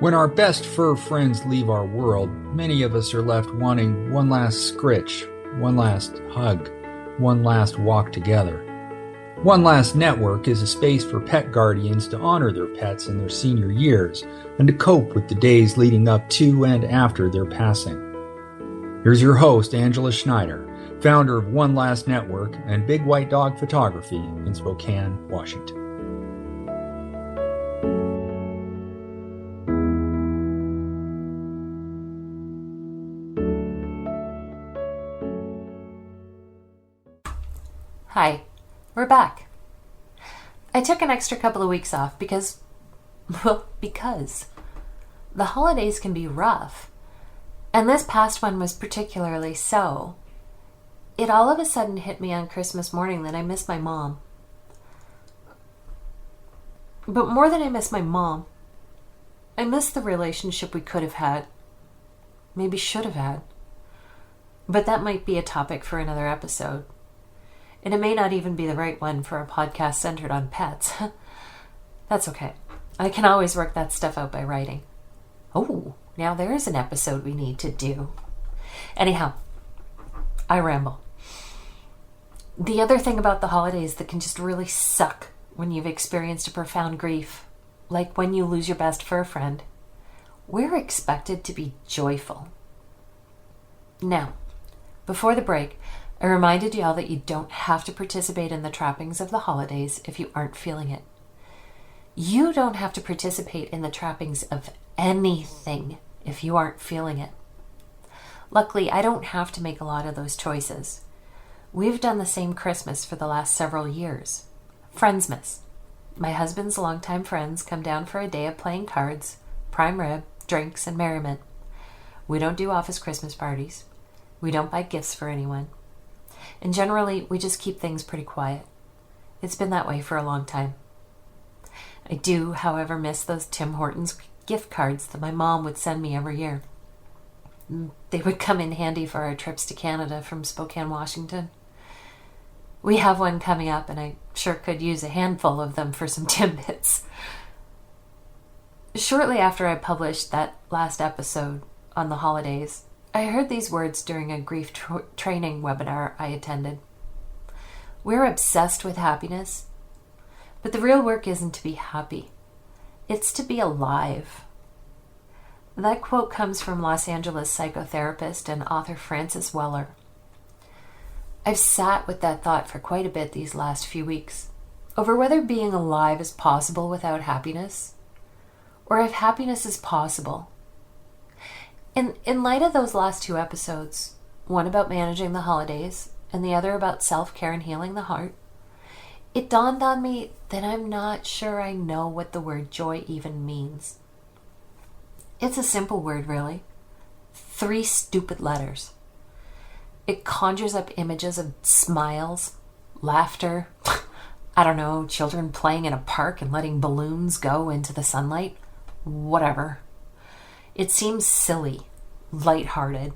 When our best fur friends leave our world, many of us are left wanting one last scritch, one last hug, one last walk together. One Last Network is a space for pet guardians to honor their pets in their senior years and to cope with the days leading up to and after their passing. Here's your host, Angela Schneider, founder of One Last Network and Big White Dog Photography in Spokane, Washington. Hi, we're back. I took an extra couple of weeks off because the holidays can be rough, and this past one was particularly so. It all of a sudden hit me on Christmas morning that I miss my mom. But more than I miss my mom, I miss the relationship we could have had, maybe should have had. But that might be a topic for another episode. And it may not even be the right one for a podcast centered on pets. That's okay. I can always work that stuff out by writing. Oh, now there's an episode we need to do. Anyhow, I ramble. The other thing about the holidays that can just really suck when you've experienced a profound grief, like when you lose your best fur friend, we're expected to be joyful. Now, before the break, I reminded y'all that you don't have to participate in the trappings of the holidays if you aren't feeling it. You don't have to participate in the trappings of anything if you aren't feeling it. Luckily, I don't have to make a lot of those choices. We've done the same Christmas for the last several years. Friendsmas. My husband's longtime friends come down for a day of playing cards, prime rib, drinks, and merriment. We don't do office Christmas parties. We don't buy gifts for anyone. And generally, we just keep things pretty quiet. It's been that way for a long time. I do, however, miss those Tim Hortons gift cards that my mom would send me every year. They would come in handy for our trips to Canada from Spokane, Washington. We have one coming up, and I sure could use a handful of them for some Timbits. Shortly after I published that last episode on the holidays, I heard these words during a grief training webinar I attended. We're obsessed with happiness, but the real work isn't to be happy. It's to be alive. That quote comes from Los Angeles psychotherapist and author Francis Weller. I've sat with that thought for quite a bit these last few weeks, over whether being alive is possible without happiness, or if happiness is possible. In light of those last two episodes, one about managing the holidays and the other about self-care and healing the heart, it dawned on me that I'm not sure I know what the word joy even means. It's a simple word, really. 3 stupid letters. It conjures up images of smiles, laughter, I don't know, children playing in a park and letting balloons go into the sunlight, whatever. It seems silly, lighthearted,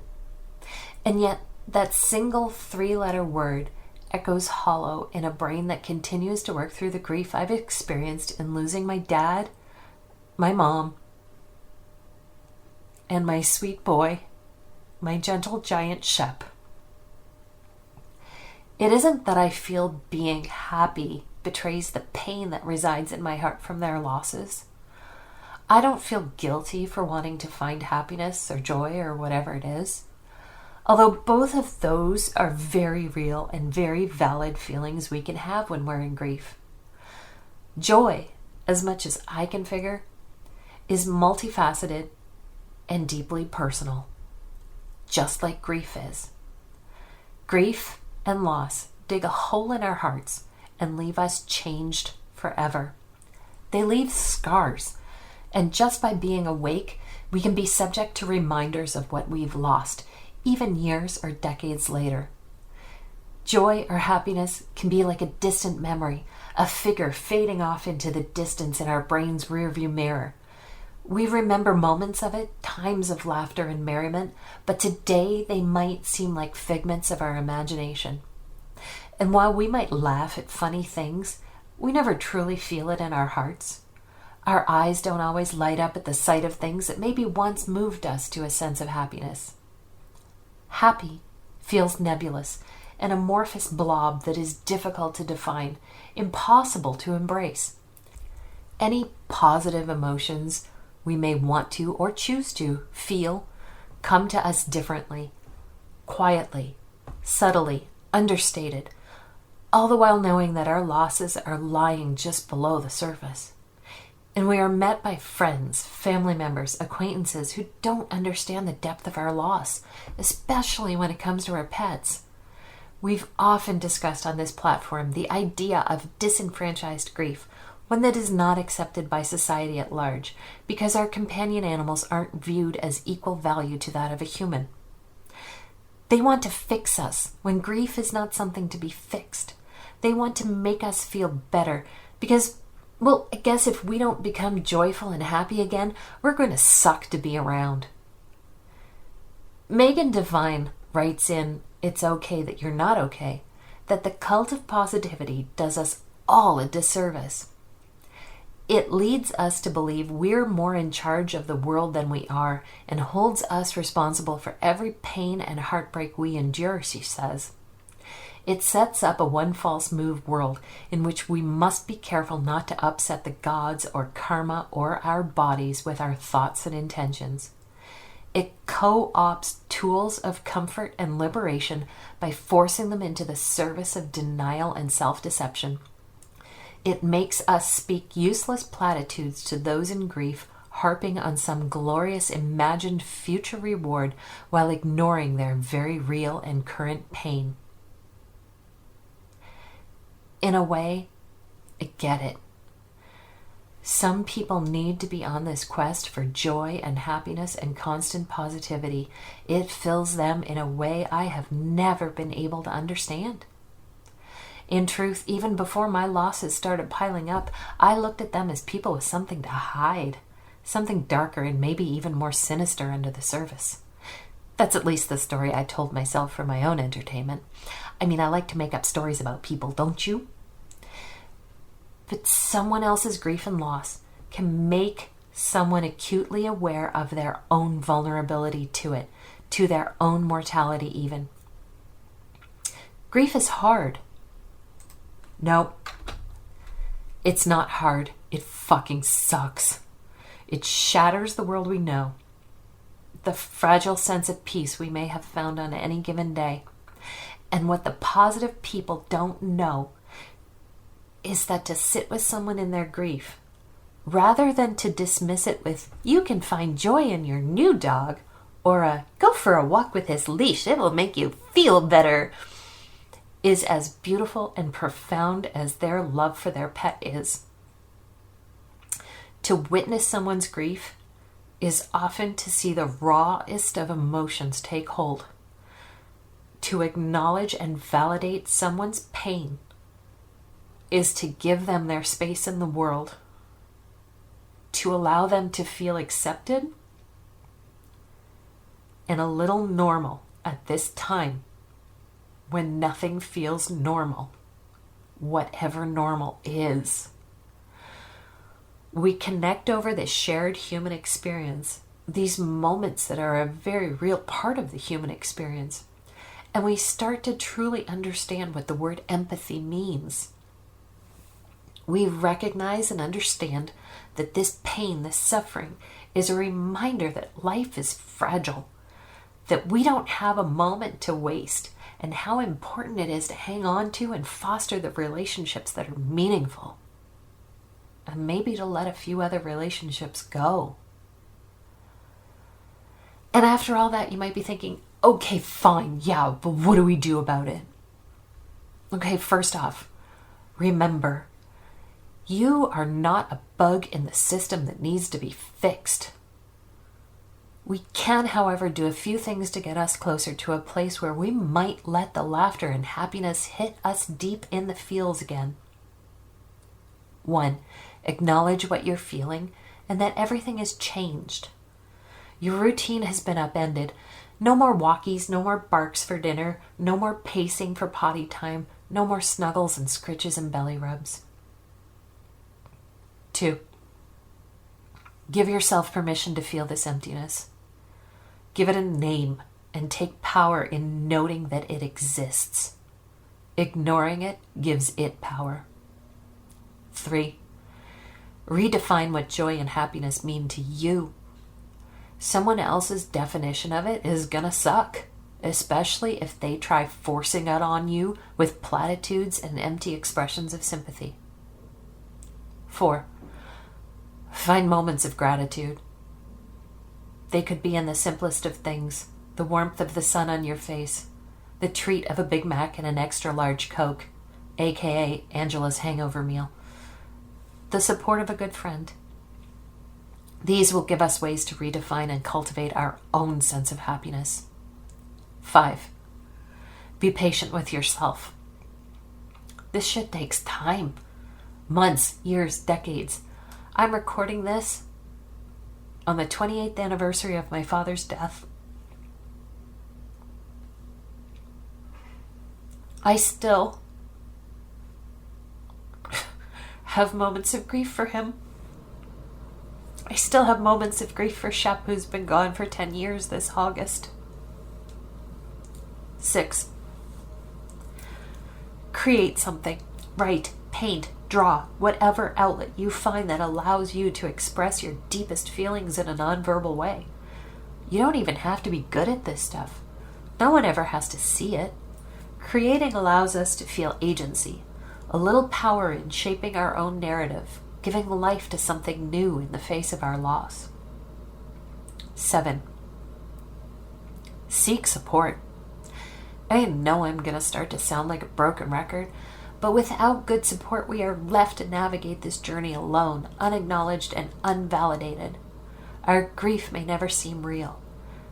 and yet that single 3-letter word echoes hollow in a brain that continues to work through the grief I've experienced in losing my dad, my mom, and my sweet boy, my gentle giant Shep. It isn't that I feel being happy betrays the pain that resides in my heart from their losses. I don't feel guilty for wanting to find happiness or joy or whatever it is. Although both of those are very real and very valid feelings we can have when we're in grief. Joy, as much as I can figure, is multifaceted and deeply personal, just like grief is. Grief and loss dig a hole in our hearts and leave us changed forever. They leave scars. And just by being awake, we can be subject to reminders of what we've lost, even years or decades later. Joy or happiness can be like a distant memory, a figure fading off into the distance in our brain's rearview mirror. We remember moments of it, times of laughter and merriment, but today they might seem like figments of our imagination. And while we might laugh at funny things, we never truly feel it in our hearts. Our eyes don't always light up at the sight of things that maybe once moved us to a sense of happiness. Happy feels nebulous, an amorphous blob that is difficult to define, impossible to embrace. Any positive emotions we may want to or choose to feel come to us differently, quietly, subtly, understated, all the while knowing that our losses are lying just below the surface. And we are met by friends, family members, acquaintances who don't understand the depth of our loss, especially when it comes to our pets. We've often discussed on this platform the idea of disenfranchised grief, one that is not accepted by society at large, because our companion animals aren't viewed as equal value to that of a human. They want to fix us when grief is not something to be fixed. They want to make us feel better because, well, I guess if we don't become joyful and happy again, we're going to suck to be around. Megan Devine writes in It's Okay That You're Not Okay that the cult of positivity does us all a disservice. It leads us to believe we're more in charge of the world than we are and holds us responsible for every pain and heartbreak we endure, she says. It sets up a one false move world in which we must be careful not to upset the gods or karma or our bodies with our thoughts and intentions. It co-opts tools of comfort and liberation by forcing them into the service of denial and self-deception. It makes us speak useless platitudes to those in grief, harping on some glorious imagined future reward while ignoring their very real and current pain. In a way, I get it. Some people need to be on this quest for joy and happiness and constant positivity. It fills them in a way I have never been able to understand. In truth, even before my losses started piling up, I looked at them as people with something to hide, something darker and maybe even more sinister under the surface. That's at least the story I told myself for my own entertainment. I mean, I like to make up stories about people, don't you? But someone else's grief and loss can make someone acutely aware of their own vulnerability to it, to their own mortality even. Grief is hard. No, it's not hard. It fucking sucks. It shatters the world we know, the fragile sense of peace we may have found on any given day. And what the positive people don't know is that to sit with someone in their grief, rather than to dismiss it with, you can find joy in your new dog, or go for a walk with his leash, it will make you feel better, is as beautiful and profound as their love for their pet is. To witness someone's grief is often to see the rawest of emotions take hold. To acknowledge and validate someone's pain is to give them their space in the world, to allow them to feel accepted and a little normal at this time when nothing feels normal, whatever normal is. We connect over this shared human experience, these moments that are a very real part of the human experience, and we start to truly understand what the word empathy means. We recognize and understand that this pain, this suffering, is a reminder that life is fragile, that we don't have a moment to waste, and how important it is to hang on to and foster the relationships that are meaningful. And maybe to let a few other relationships go. And after all that, you might be thinking, okay, fine, yeah, but what do we do about it? Okay, first off, remember, you are not a bug in the system that needs to be fixed. We can, however, do a few things to get us closer to a place where we might let the laughter and happiness hit us deep in the feels again. 1. Acknowledge what you're feeling and that everything has changed. Your routine has been upended. No more walkies, no more barks for dinner, no more pacing for potty time, no more snuggles and scritches and belly rubs. 2. Give yourself permission to feel this emptiness. Give it a name and take power in noting that it exists. Ignoring it gives it power. 3. Redefine what joy and happiness mean to you. Someone else's definition of it is gonna suck, especially if they try forcing it on you with platitudes and empty expressions of sympathy. 4. Find moments of gratitude. They could be in the simplest of things: the warmth of the sun on your face, the treat of a Big Mac and an extra large Coke, aka Angela's hangover meal, the support of a good friend. These will give us ways to redefine and cultivate our own sense of happiness. 5. Be patient with yourself. This shit takes time. Months, years, decades. I'm recording this on the 28th anniversary of my father's death. I still have moments of grief for him. I still have moments of grief for Shep, who's been gone for 10 years this August. 6. Create something. Write, paint, draw, whatever outlet you find that allows you to express your deepest feelings in a nonverbal way. You don't even have to be good at this stuff. No one ever has to see it. Creating allows us to feel agency, a little power in shaping our own narrative, giving life to something new in the face of our loss. 7. Seek support. I know I'm going to start to sound like a broken record, but without good support, we are left to navigate this journey alone, unacknowledged and unvalidated. Our grief may never seem real.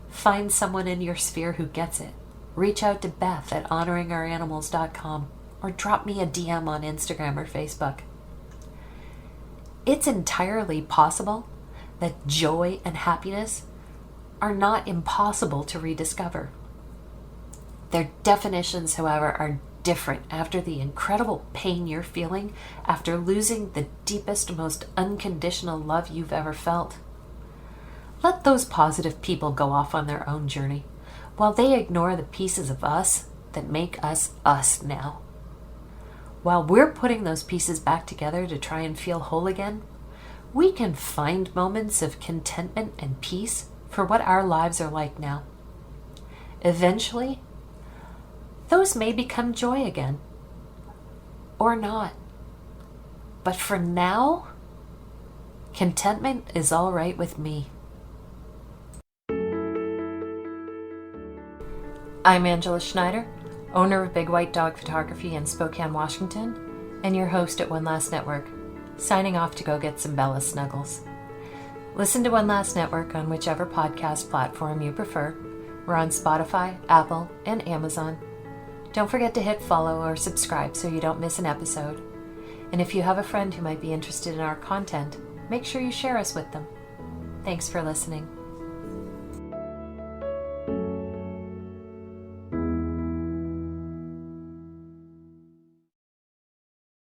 Find someone in your sphere who gets it. Reach out to Beth at honoringouranimals.com or drop me a DM on Instagram or Facebook. It's entirely possible that joy and happiness are not impossible to rediscover. Their definitions, however, are different after the incredible pain you're feeling after losing the deepest, most unconditional love you've ever felt. Let those positive people go off on their own journey, while they ignore the pieces of us that make us us now. While we're putting those pieces back together to try and feel whole again, we can find moments of contentment and peace for what our lives are like now. Eventually, those may become joy again, or not. But for now, contentment is all right with me. I'm Angela Schneider, owner of Big White Dog Photography in Spokane, Washington, and your host at One Last Network, signing off to go get some Bella snuggles. Listen to One Last Network on whichever podcast platform you prefer. We're on Spotify, Apple, and Amazon. Don't forget to hit follow or subscribe so you don't miss an episode. And if you have a friend who might be interested in our content, make sure you share us with them. Thanks for listening.